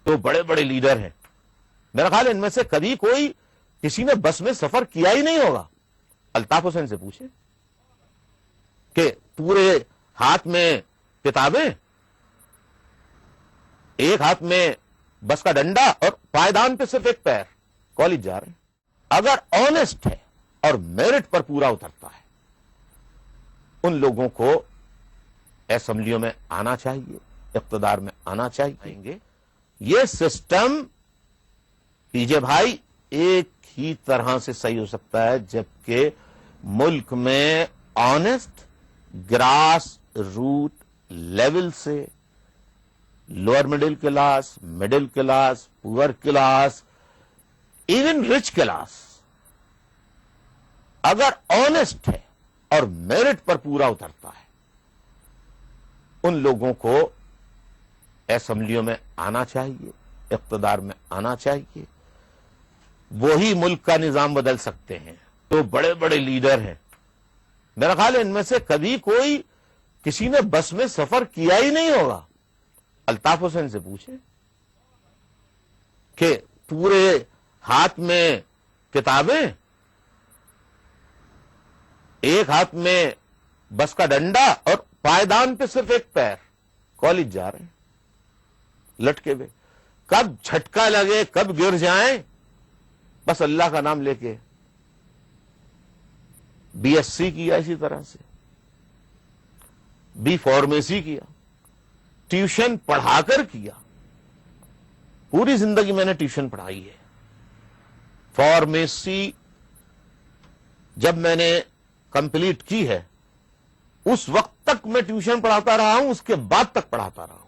تو بڑے بڑے لیڈر ہیں، میرا خیال ہے ان میں سے کبھی کوئی کسی نے بس میں سفر کیا ہی نہیں ہوگا۔ الطاف حسین سے پوچھیں کہ پورے ہاتھ میں کتابیں، ایک ہاتھ میں بس کا ڈنڈا اور پائیدان پہ صرف ایک پیر، کالج جا رہے ہیں۔ اگر آنےسٹ ہے اور میرٹ پر پورا اترتا ہے، ان لوگوں کو اسمبلیوں میں آنا چاہیے، اقتدار میں آنا چاہیے۔ یہ سسٹم پی جے بھائی ایک ہی طرح سے صحیح ہو سکتا ہے جبکہ ملک میں آنےسٹ گراس روٹ لیول سے لوئر مڈل کلاس، پور کلاس، ایون رچ کلاس اگر آنےسٹ ہے اور میرٹ پر پورا اترتا ہے، ان لوگوں کو اسمبلیوں میں آنا چاہیے، اقتدار میں آنا چاہیے، وہی ملک کا نظام بدل سکتے ہیں۔ تو بڑے بڑے لیڈر ہیں، میرا خیال ہے ان میں سے کبھی کوئی کسی نے بس میں سفر کیا ہی نہیں ہوگا۔ الطاف حسین سے پوچھیں کہ پورے ہاتھ میں کتابیں، ایک ہاتھ میں بس کا ڈنڈا اور پائیدان پہ صرف ایک پیر، کالج جا رہے ہیں لٹکے ہوئے، کب جھٹکا لگے کب گر جائیں بس اللہ کا نام لے کے۔ بی ایس سی کیا اسی طرح سے، بی فارمیسی کیا، ٹیوشن پڑھا کر کیا، پوری زندگی میں نے ٹیوشن پڑھائی ہے۔ فارمیسی جب میں نے کمپلیٹ کی ہے اس وقت تک میں ٹیوشن پڑھاتا رہا ہوں، اس کے بعد تک پڑھاتا رہا ہوں۔